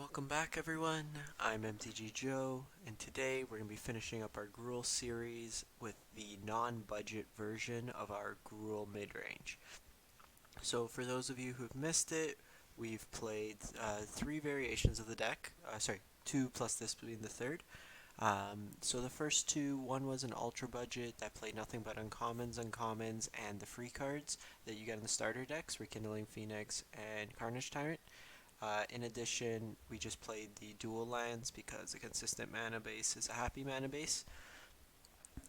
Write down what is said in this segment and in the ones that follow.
Welcome back everyone, I'm MTG Joe, and today we're going to be finishing up our Gruul series with the non-budget version of our Gruul Midrange. So for those of you who've missed it, we've played three variations of the deck, two plus this being the third. So the first two, one was an ultra budget that played nothing but uncommons, and the free cards that you get in the starter decks, Rekindling Phoenix and Carnage Tyrant. In addition, we just played the dual lands because a consistent mana base is a happy mana base.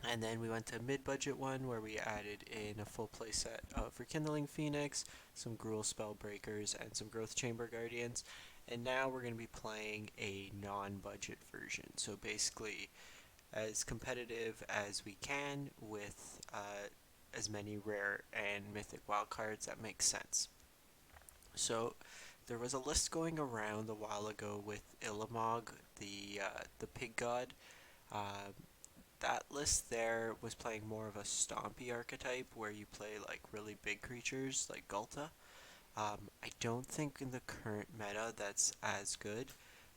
And then we went to a mid-budget one where we added in a full playset of Rekindling Phoenix, some Gruul Spellbreakers, and some Growth Chamber Guardians. And now we're going to be playing a non-budget version. So basically, as competitive as we can with as many rare and mythic wildcards that make sense. So there was a list going around a while ago with Ilamog, the pig god. Uh, that list there was playing more of a stompy archetype where you play like really big creatures like Gulta. I don't think in the current meta that's as good.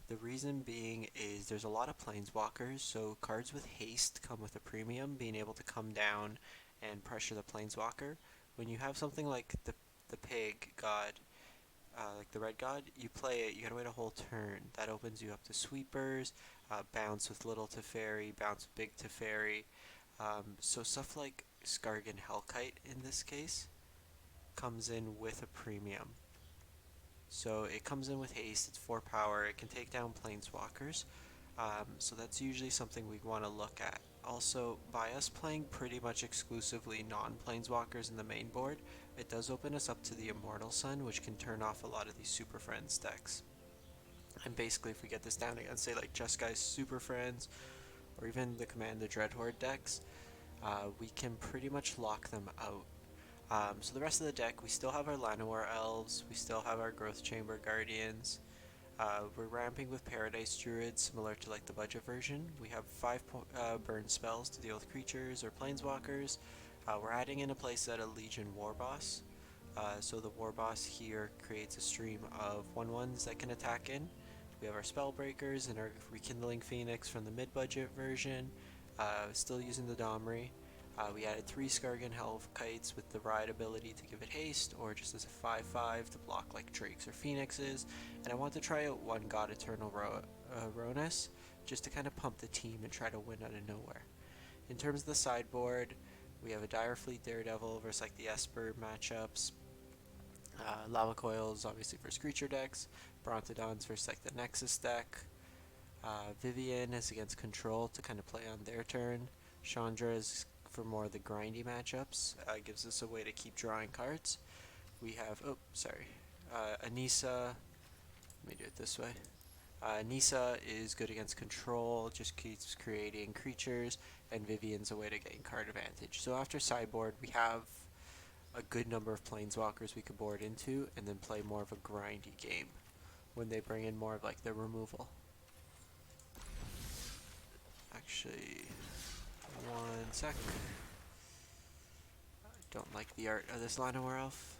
The reason being is there's a lot of planeswalkers, so cards with haste come with a premium, being able to come down and pressure the planeswalker. When you have something like the pig god, like the red god, you play it, you gotta wait a whole turn. That opens you up to sweepers, bounce with little Teferi, bounce with big Teferi. So stuff like Skargan Hellkite in this case comes in with a premium. So it comes in with haste, it's 4 power, it can take down planeswalkers. So that's usually something we want to look at. Also, by us playing pretty much exclusively non-planeswalkers in the main board, it does open us up to the Immortal Sun, which can turn off a lot of these Super Friends decks. And basically, if we get this down against, say, like Jeskai Super Friends, or even the Command the Dreadhorde decks, we can pretty much lock them out. So the rest of the deck, we still have our Llanowar Elves, we still have our Growth Chamber Guardians. We're ramping with Paradise Druids, similar to like the budget version. We have 5 burn spells to deal with creatures or planeswalkers. We're adding in a playset a Legion Warboss. So the Warboss here creates a stream of 1/1s that can attack in. We have our Spellbreakers and our Rekindling Phoenix from the mid-budget version. Still using the Domri. We added 3 Skargan Hellkites with the Ride ability to give it haste, or just as a 5/5 to block like Drakes or Phoenixes. And I want to try out one God Eternal Ronus, just to kind of pump the team and try to win out of nowhere. In terms of the sideboard, we have a Direfleet Daredevil versus like the Esper matchups. Lava Coils obviously versus creature decks. Brontodons versus like the Nexus deck. Vivien is against Control to kind of play on their turn. Chandra is for more of the grindy matchups. Gives us a way to keep drawing cards. We have, Nissa. Let me do it this way. Nissa is good against Control, just keeps creating creatures, and Vivien's a way to gain card advantage. So after sideboard, we have a good number of planeswalkers we could board into, and then play more of a grindy game when they bring in more of like the removal. Actually, one sec. I don't like the art of this Llanowar Elf.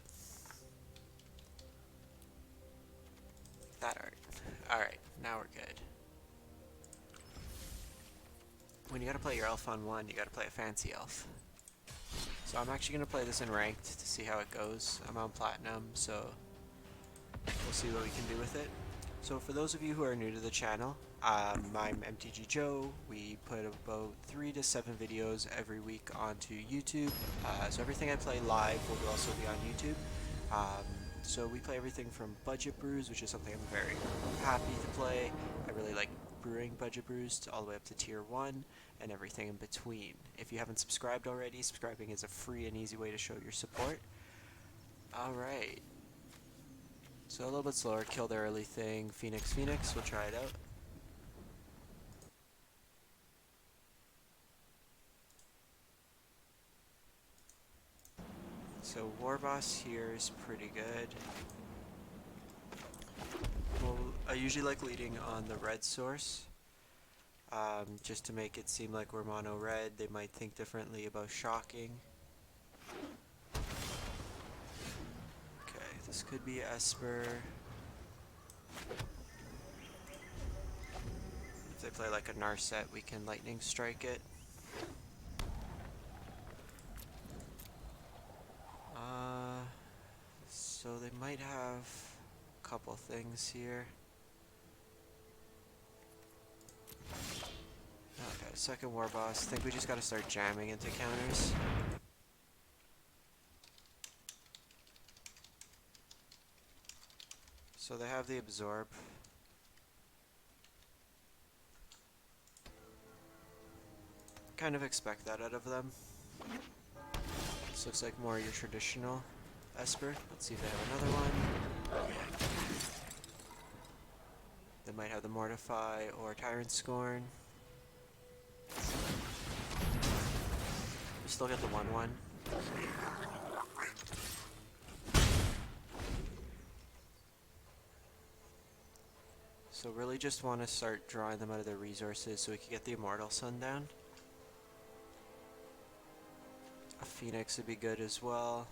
That art. Alright, now we're good. When you gotta play your elf on one, you gotta play a fancy elf. So I'm actually gonna play this in ranked to see how it goes. I'm on platinum, so we'll see what we can do with it. So for those of you who are new to the channel, I'm MTG Joe. We put about 3 to 7 videos every week onto YouTube. So everything I play live will also be on YouTube. So we play everything from budget brews, which is something I'm very happy to play. I really like brewing budget brews all the way up to tier 1 and everything in between. If you haven't subscribed already, subscribing is a free and easy way to show your support. Alright. So a little bit slower, kill the early thing. Phoenix, we'll try it out. So Warboss here is pretty good. Well, I usually like leading on the red source, just to make it seem like we're mono red. They might think differently about shocking. Okay, this could be Esper. play like a Narset, we can Lightning Strike it. So they might have a couple things here. Okay, second War Boss. I think we just gotta start jamming into counters. So they have the Absorb. Kind of expect that out of them. This looks like more your traditional Esper. Let's see if they have another one. They might have the Mortify or Tyrant Scorn. We still get the 1/1. So really just want to start drawing them out of their resources so we can get the Immortal Sun down. A Phoenix would be good as well.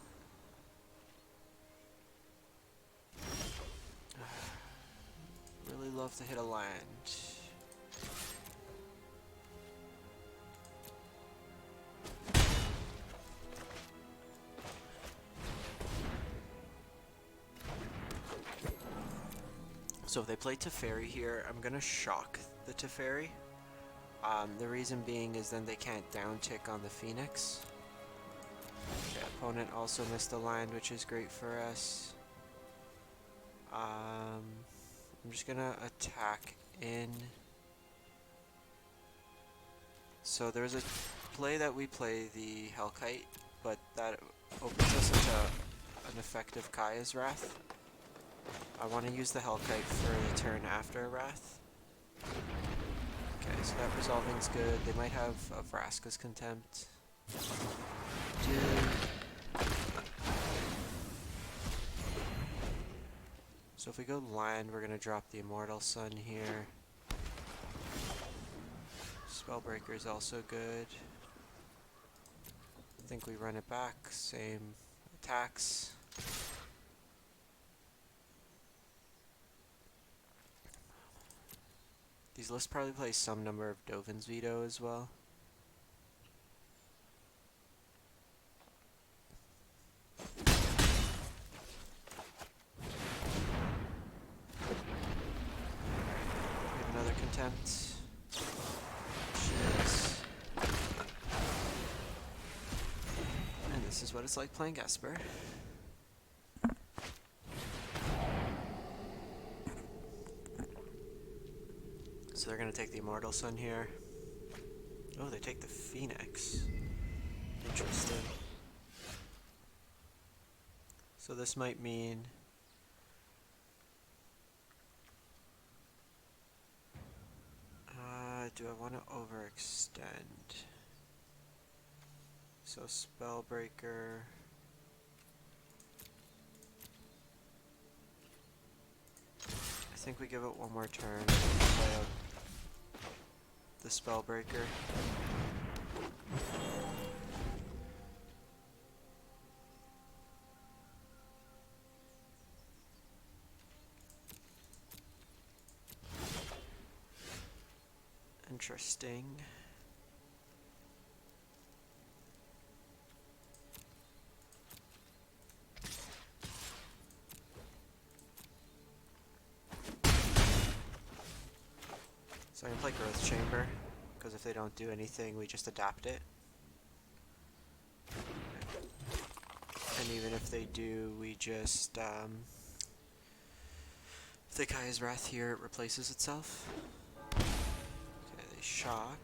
Really love to hit a land. So if they play Teferi here, I'm gonna shock the Teferi. The reason being is then they can't downtick on the Phoenix. Okay, opponent also missed a land, which is great for us. I'm just gonna attack in. So there's a play that we play the Hellkite, but that opens us into an effective Kaya's Wrath. I want to use the Hellkite for the turn after Wrath. Okay, so that resolving's good. They might have a Vraska's Contempt. So if we go land, we're going to drop the Immortal Sun here. Spellbreaker is also good. I think we run it back, same attacks. These lists probably play some number of Dovin's Veto as well. We have another Contempt. Jeez. And this is what it's like playing Esper. So they're going to take the Immortal Sun here. Oh, they take the Phoenix. Interesting. So this might mean... do I want to overextend? So Spellbreaker... I think we give it one more turn. Play out the Spellbreaker. Interesting. So I'm going to play Growth Chamber, because if they don't do anything, we just adapt it. And even if they do, we just, if they Kaya's Wrath here, it replaces itself. Okay, they shock.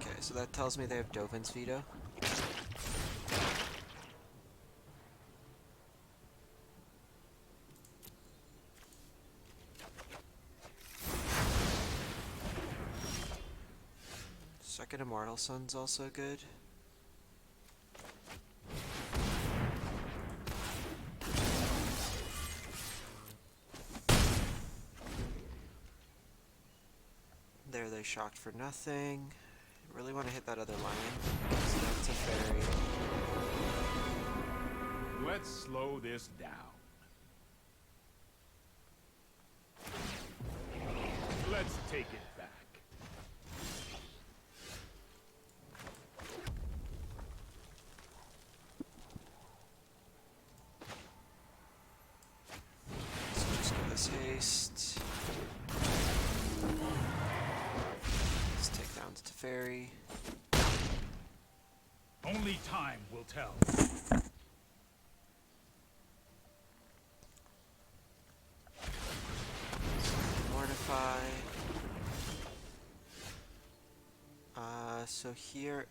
Okay, so that tells me they have Dovin's Veto. Second Immortal Sun's also good. There they shocked for nothing. I really want to hit that other lion. So that's a fairy. Let's slow this down. take it back. So just give this haste. Let's take down the Teferi. Only time will tell. Mortify. So here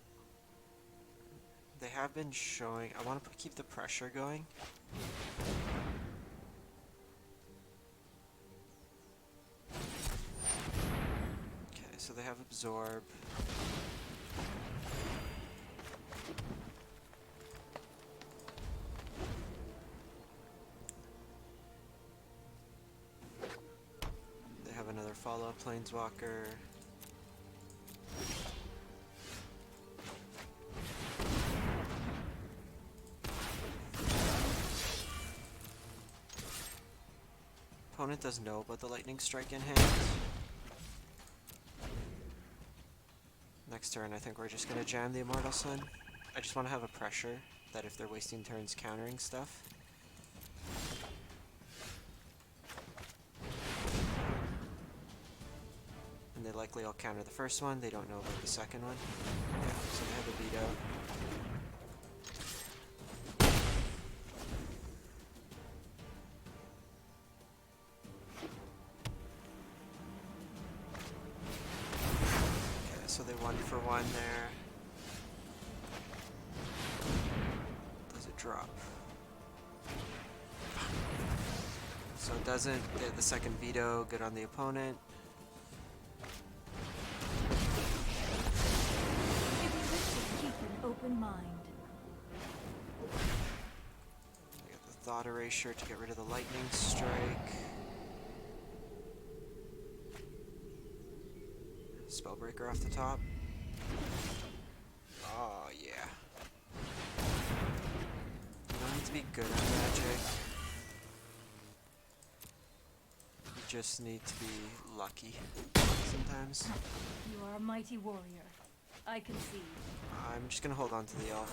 they have been showing. I want to keep the pressure going. Okay, so they have absorb. They have another follow-up planeswalker. Opponent doesn't know about the lightning strike in hand. Next turn I think we're just gonna jam the Immortal Sun. I just want to have a pressure that if they're wasting turns countering stuff. And they likely all counter the first one, they don't know about the second one. Yeah, so they have a veto. So they 1-for-1 there. Does it drop? So it doesn't. The second veto, good on the opponent. Keep an open mind. I got the Thought Erasure to get rid of the lightning strike. Spellbreaker off the top. Oh, yeah. You don't need to be good at Magic. You just need to be lucky sometimes. You are a mighty warrior. I concede. I'm just gonna hold on to the elf.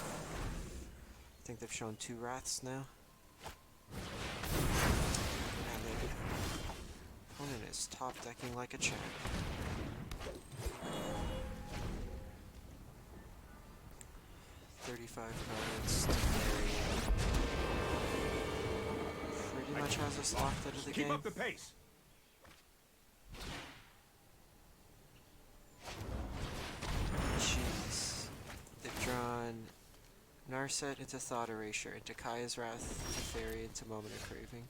I think they've shown 2 Wraths now. And their opponent is top decking like a champ. $35 to carry. Pretty much has us locked out of the game. Keep up the pace. Jeez. They've drawn Narset into Thought Erasure, into Kaya's Wrath, Teferi into Moment of Craving.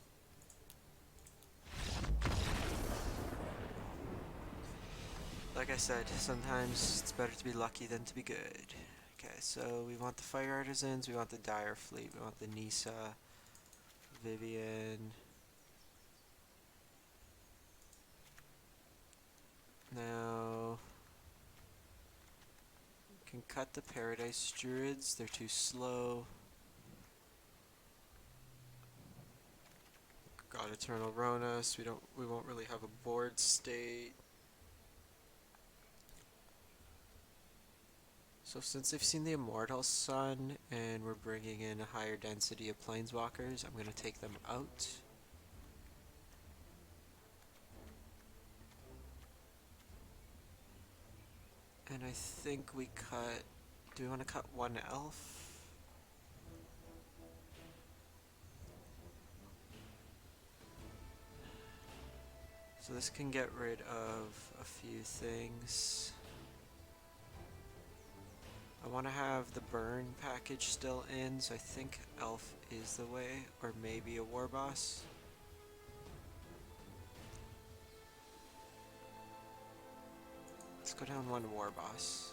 Like I said, sometimes it's better to be lucky than to be good. Okay, so we want the Fire Artisans, we want the Dire Fleet, we want the Nissa, Vivien. Now, we can cut the Paradise Druids, they're too slow. Got Eternal Ronas, we won't really have a board state. So since they've seen the Immortal Sun and we're bringing in a higher density of Planeswalkers, I'm going to take them out. And I think we cut... Do we want to cut 1 elf? So this can get rid of a few things. I want to have the burn package still in, so I think elf is the way, or maybe a war boss. Let's go down 1 war boss.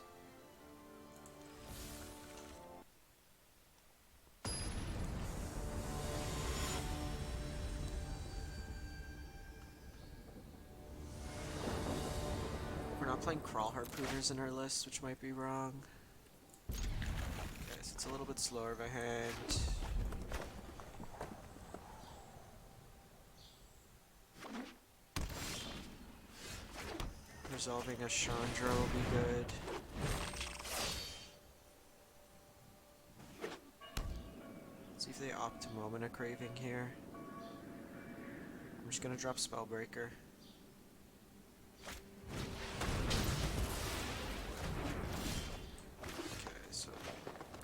We're not playing Crawl Harpooners in our list, which might be wrong. Okay, so it's a little bit slower of a hand. resolving a Chandra will be good. Let's see if they opt to Moment Craving here. I'm just gonna drop Spellbreaker. Okay, so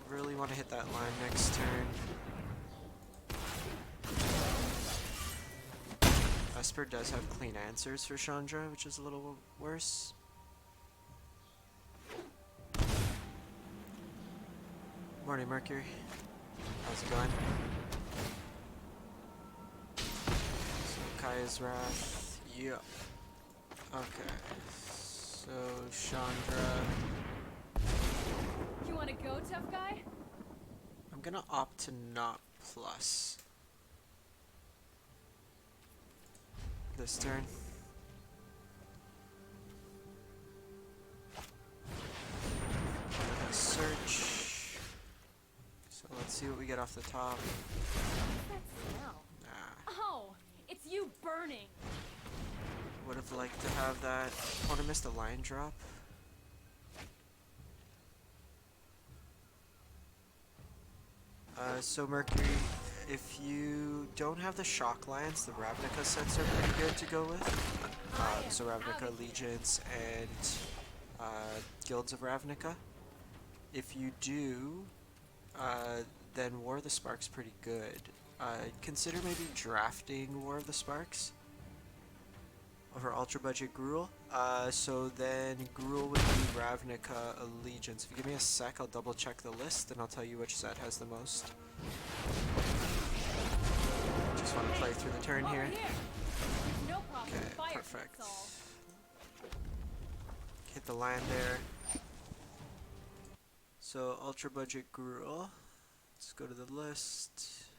really want to hit that line next turn. Esper does have clean answers for Chandra, which is a little worse. Morning, Mercury. How's it going? So Kaya's Wrath. Yeah. Okay. So Chandra. You wanna go, tough guy? I'm gonna opt to not plus this turn. I'm gonna search. So let's see what we get off the top. What's that smell? Nah. Oh, it's you burning. Would have liked to have that. Oh, I missed a line drop. So Mercury, if you don't have the Shock Lance, the Ravnica sets are pretty good to go with. So Ravnica Allegiance and Guilds of Ravnica. If you do, then War of the Spark's pretty good. Consider maybe drafting War of the Sparks over Ultra Budget Gruul. So then Gruul would be Ravnica Allegiance. If you give me a sec, I'll double check the list and I'll tell you which set has the most. Just want to play through the turn here. No problem. Okay, Fire perfect. that's all. Hit the land there. So Ultra Budget Gruul. Let's go to the list.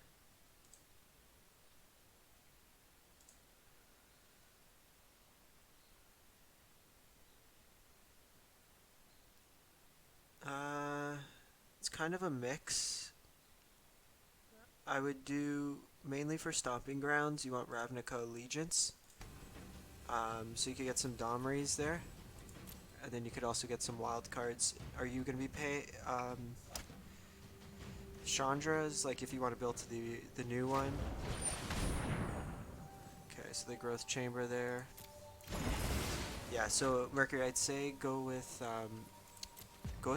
It's kind of a mix. I would do mainly for Stomping Grounds. You want Ravnica Allegiance, so you could get some Domries there, and then you could also get some wild cards. Are you going to be Chandra's, like if you want to build to the new one? Okay, so the Growth Chamber there. Yeah, so Mercury, I'd say go with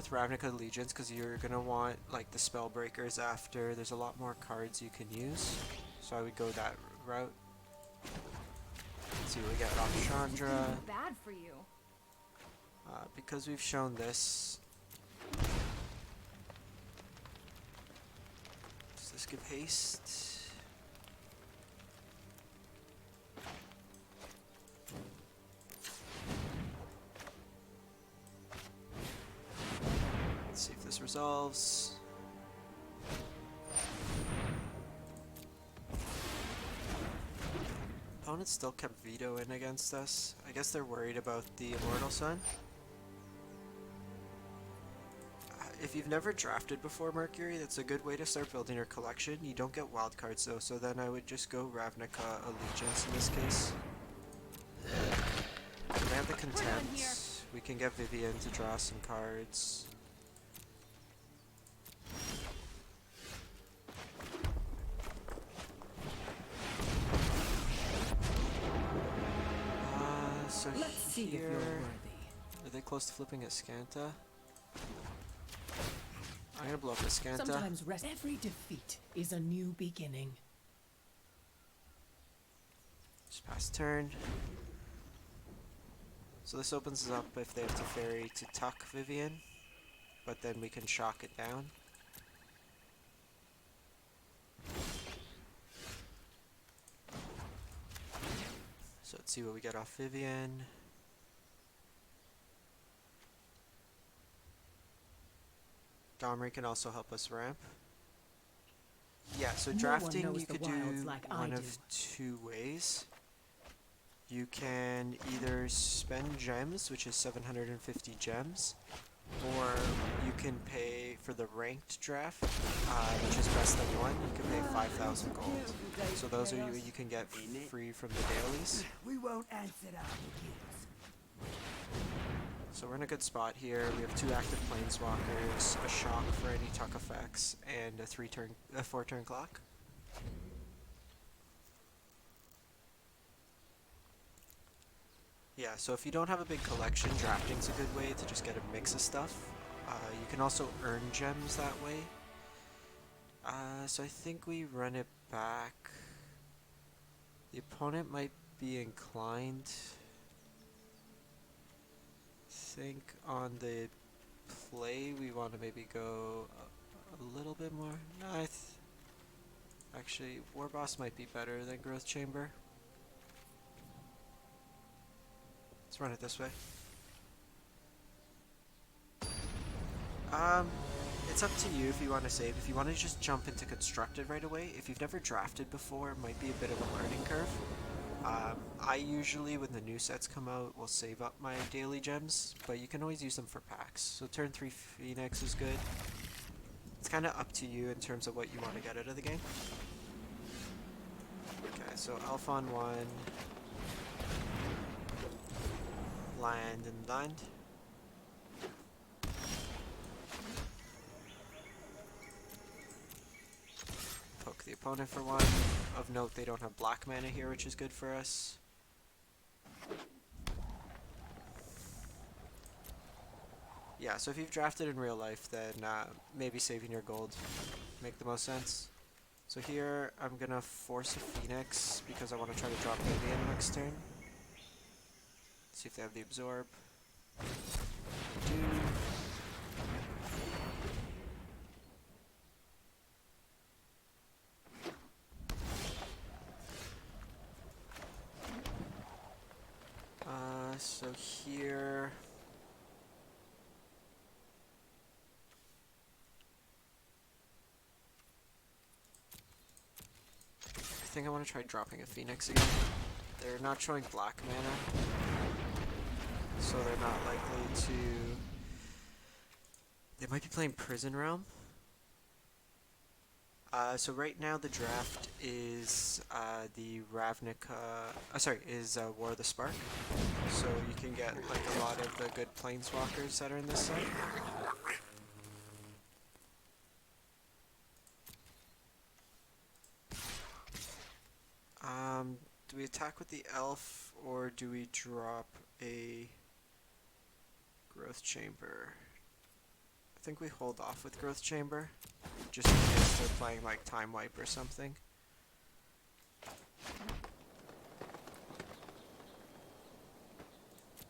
Ravnica Allegiance because you're gonna want like the Spellbreakers after. There's a lot more cards you can use, so I would go that route. Let's see what we get off Chandra. Bad for you. Because we've shown this. Does this give haste? See if this resolves. Opponent still kept Veto in against us. I guess they're worried about the Immortal Sun. If you've never drafted before Mercury, that's a good way to start building your collection. You don't get wildcards though, so then I would just go Ravnica Allegiance in this case. So they have the Contempt. We can get Vivien to draw some cards. So Let's see if you're here, worthy. are they close to flipping a Scanta? I'm gonna blow up the Scanta. Sometimes every defeat is a new beginning. Just pass turn. So this opens us up if they have to ferry to tuck Vivien, but then we can shock it down. So let's see what we get off Vivien. Domri can also help us ramp. Yeah, so No drafting one knows you the could wilds do like I one do. of two ways. You can either spend gems, which is 750 gems, or you can pay for the ranked draft, which is best of one. You can pay 5,000 gold. So those are you can get free from the dailies. We won't answer our kids. So we're in a good spot here. We have 2 active planeswalkers, a shock for any tuck effects, and a 4-turn clock. Yeah, so if you don't have a big collection, drafting's a good way to just get a mix of stuff. You can also earn gems that way. So I think we run it back. The opponent might be inclined. I think on the play we want to maybe go a little bit more. No, actually, War Boss might be better than Growth Chamber. Let's run it this way. It's up to you if you want to save. If you want to just jump into Constructed right away, if you've never drafted before, it might be a bit of a learning curve. I usually, when the new sets come out, will save up my daily gems, but you can always use them for packs. So turn 3 Phoenix is good. It's kind of up to you in terms of what you want to get out of the game. Okay, so Alpha on 1. Land and land. Poke the opponent for 1. Of note, they don't have black mana here, which is good for us. Yeah, so if you've drafted in real life, then maybe saving your gold make the most sense. So here, I'm gonna force a Phoenix because I want to try to drop Vivien next turn. See if they have the absorb. They do. So here. I think I want to try dropping a Phoenix again. They're not showing black mana, so they're not likely to... They might be playing Prison Realm. So right now the draft is the Ravnica... is War of the Spark. So you can get like a lot of the good planeswalkers that are in this set. Do we attack with the elf, or do we drop a Growth Chamber? I think we hold off with Growth Chamber, just in case they're playing like Time Wipe or something.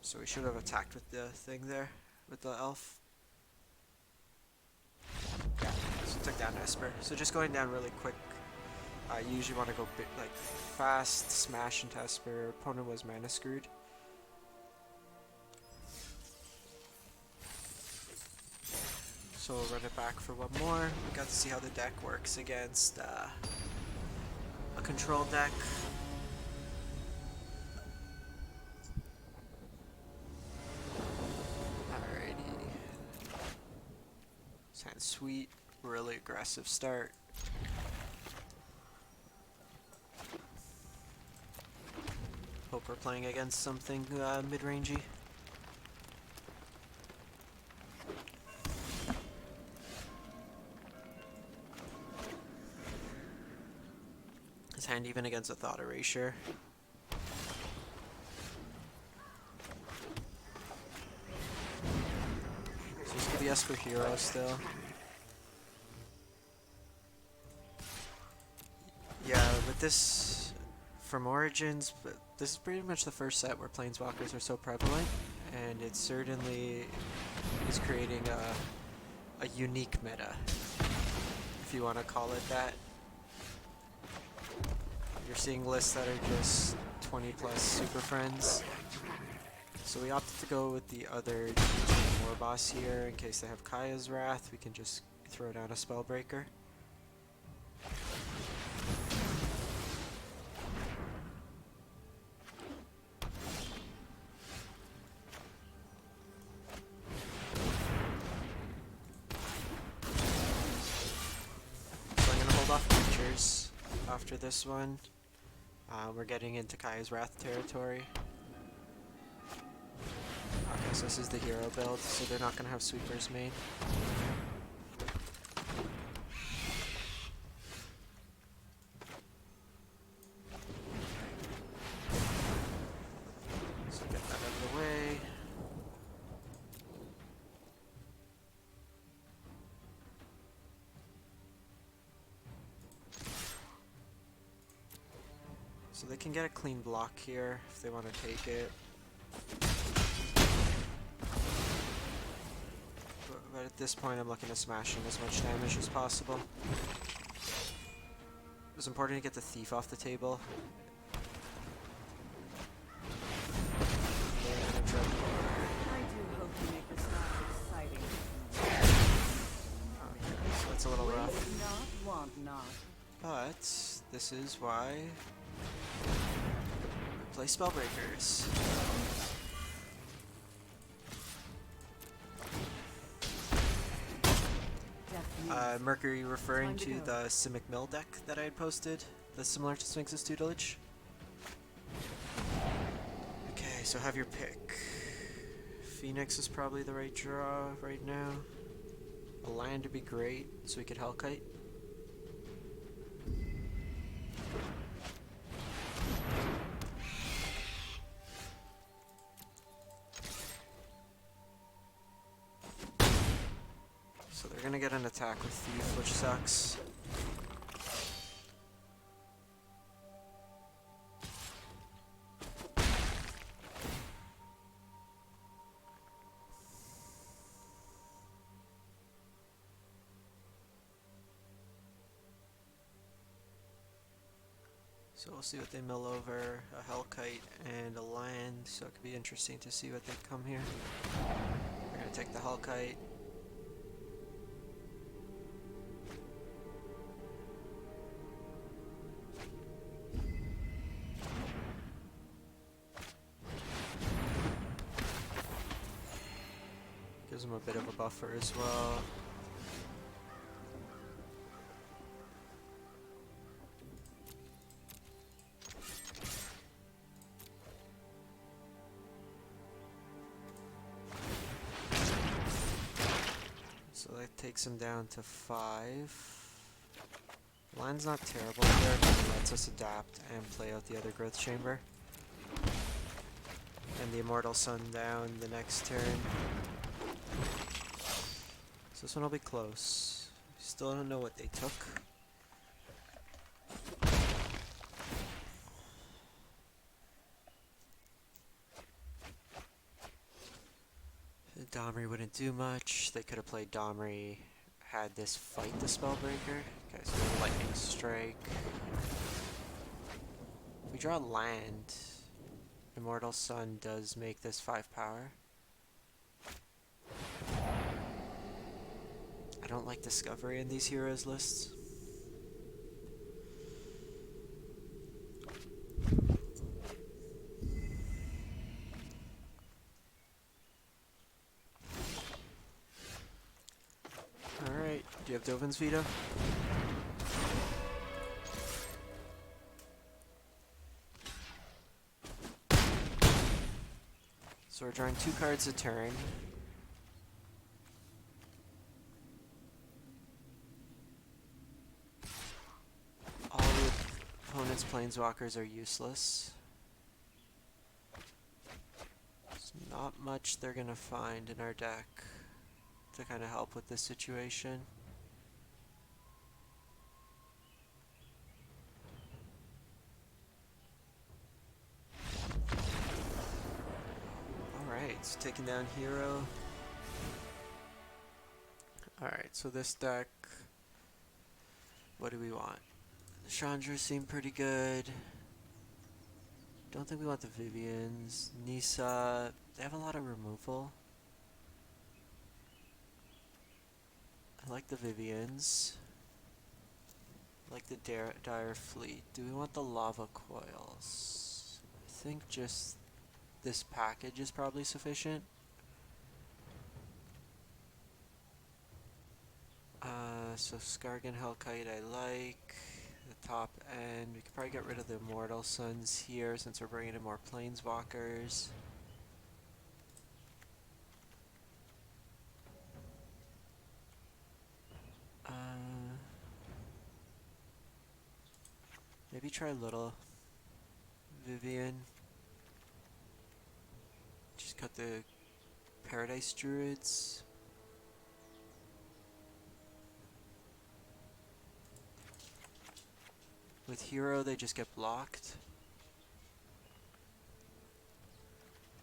So we should have attacked with the thing there, with the elf. Yeah, so took down Esper. So just going down really quick. You usually want to go like fast, smash into Esper. Opponent was mana screwed. So we'll run it back for 1 more. We got to see how the deck works against a control deck. Alrighty. Sounds sweet. Really aggressive start. Hope we're playing against something mid-rangey. His hand even against a Thought Erasure. So he's gonna be Esper Hero still. Yeah, with this from Origins, but this is pretty much the first set where planeswalkers are so prevalent, and it certainly is creating a unique meta, if you want to call it that. You're seeing lists that are just 20 plus super friends. So we opted to go with the other War Boss here in case they have Kaya's Wrath. We can just throw down a Spellbreaker. After this one, we're getting into Kaya's Wrath territory. Okay, So this is the hero build, so they're not gonna have sweepers main. So get that out of the way. So they can get a clean block here if they want to take it. But at this point I'm looking to smash in as much damage as possible. It was important to get the thief off the table. I do hope you make this not exciting. Okay, so that's a little rough. Waste not, want not. But this is why we play Spellbreakers. Mercury referring to the Simic Mill deck that I had posted that's similar to Sphinx's Tutelage. Okay, so have your pick. Phoenix is probably the right draw right now. A land would be great, so we could Hellkite. So they're gonna get an attack with Thief, which sucks. So we'll see what they mill over, a Hellkite and a land, so it could be interesting to see what they come here. We're gonna take the Hellkite. Gives them a bit of a buffer as well. So that takes him down to 5. Land's not terrible here, but it lets us adapt and play out the other growth chamber. And the Immortal Sun down the next turn. So this one will be close. Still don't know what they took. Domri wouldn't do much. They could have played Domri, had this fight the Spellbreaker. Okay, so Lightning Strike. We draw land. Immortal Sun does make this 5 power. I don't like Discovery in these heroes lists. Alright, do you have Dovin's Veto? So we're drawing 2 cards a turn. All the opponent's planeswalkers are useless. There's not much they're gonna find in our deck to kind of help with this situation. Alright, so taking down hero. Alright, so this deck, what do we want? The Chandra seem pretty good. Don't think we want the Viviens. Nissa, they have a lot of removal. I like the Viviens. I like the Dire Fleet. Do we want the Lava Coils? I think just this package is probably sufficient. So Skargan Hellkite I like. The top end. We could probably get rid of the Immortal Suns here since we're bringing in more Planeswalkers. Maybe try little Vivien. Just cut the Paradise Druids. With Hero, they just get blocked.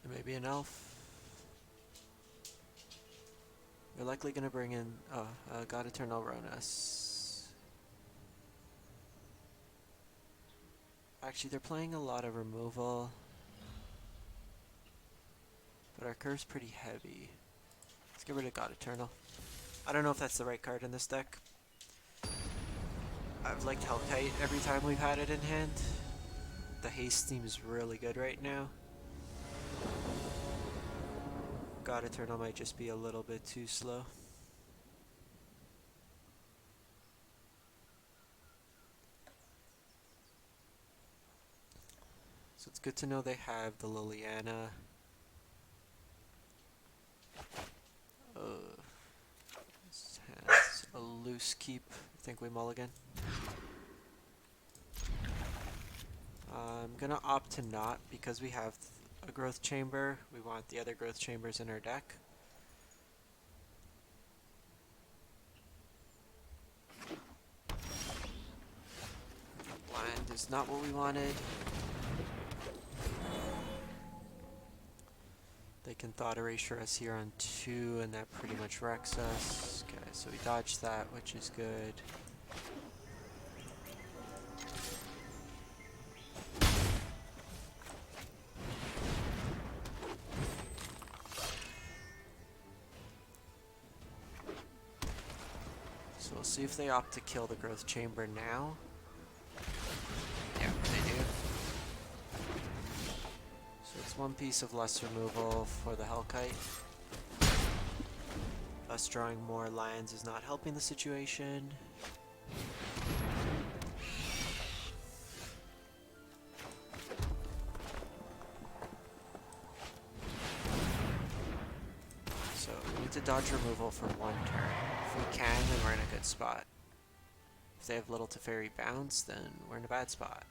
And maybe an elf. They're likely gonna bring in God Eternal Ronas. Actually, they're playing a lot of removal. But our curve's pretty heavy. Let's get rid of God Eternal. I don't know if that's the right card in this deck. I've liked Hellkite every time we've had it in hand. The haste seems really good right now. God Eternal might just be a little bit too slow. So it's good to know they have the Liliana. This has a loose keep. I think we mulligan. I'm gonna opt to not because we have a growth chamber. We want the other growth chambers in our deck. Land is not what we wanted. They can Thought Erasure us here on 2 and that pretty much wrecks us. Okay, so we dodged that, which is good. So we'll see if they opt to kill the growth chamber now. Yeah, they do. So it's one piece of less removal for the Hellkite. Us drawing more lands is not helping the situation. So we need to dodge removal for one turn. If we can, then we're in a good spot. If they have little to fairy bounce, then we're in a bad spot.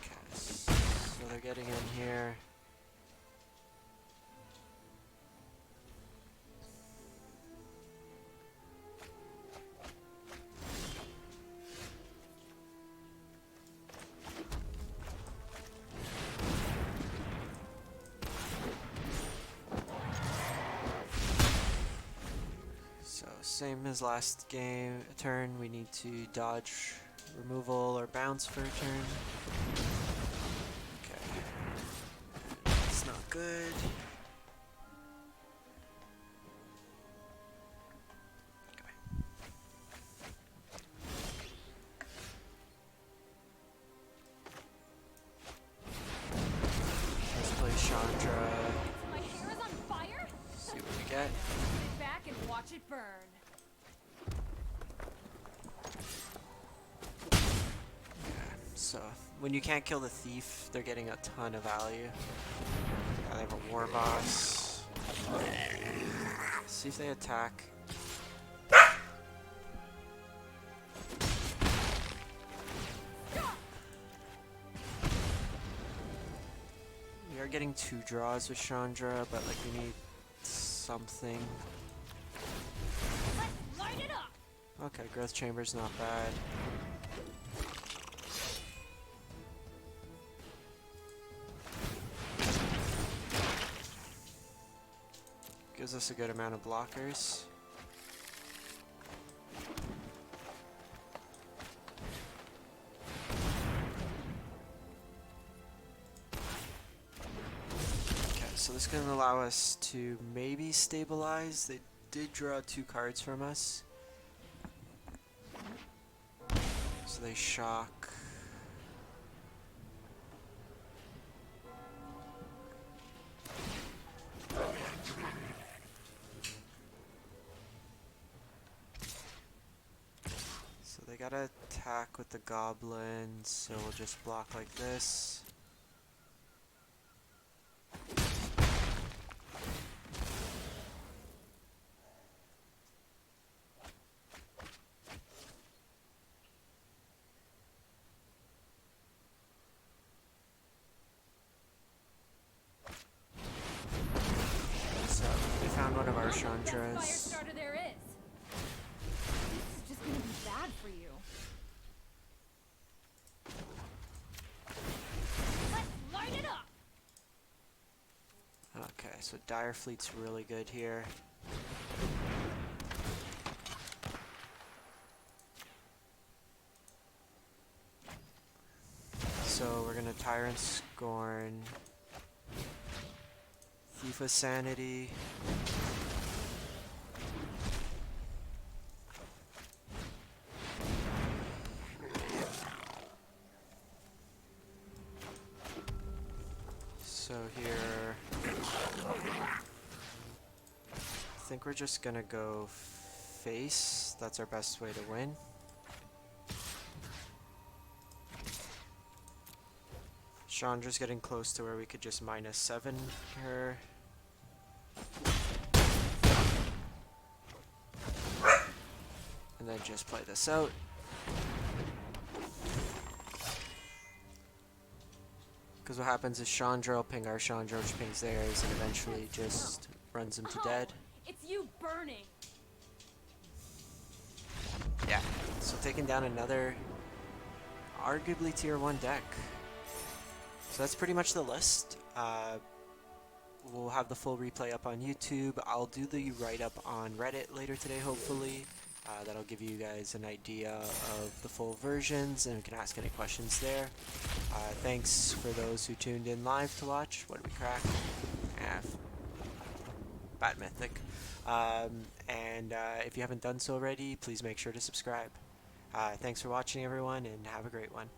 Okay, so they're getting in here. Same as last turn, we need to dodge removal or bounce for a turn. Okay. That's not good. Let's play Chandra. My hair is on fire? See what we get. Sit back and watch it burn. So, when you can't kill the thief, they're getting a ton of value. They have a war boss. See if they attack. We are getting 2 draws with Chandra, but like we need something. Let's light it up! Okay, growth chamber's not bad. Gives us a good amount of blockers. Okay, so this is going to allow us to maybe stabilize. They did draw 2 cards from us. So they shock. They gotta attack with the goblins, so we'll just block like this. Okay, so Dire Fleet's really good here. So we're gonna Tyrant Scorn, Thief of Sanity. So here, I think we're just gonna go face. That's our best way to win. Chandra's getting close to where we could just -7 her. And then just play this out. Because what happens is Chandra will ping our Chandra, which pings theirs, and eventually just runs them to dead. It's you burning. Yeah, so taking down another arguably tier 1 deck. So that's pretty much the list. We'll have the full replay up on YouTube. I'll do the write-up on Reddit later today, hopefully. That'll give you guys an idea of the full versions, and you can ask any questions there. Thanks for those who tuned in live to watch. What did we crack? Bad Mythic. If you haven't done so already, please make sure to subscribe. Thanks for watching, everyone, and have a great one.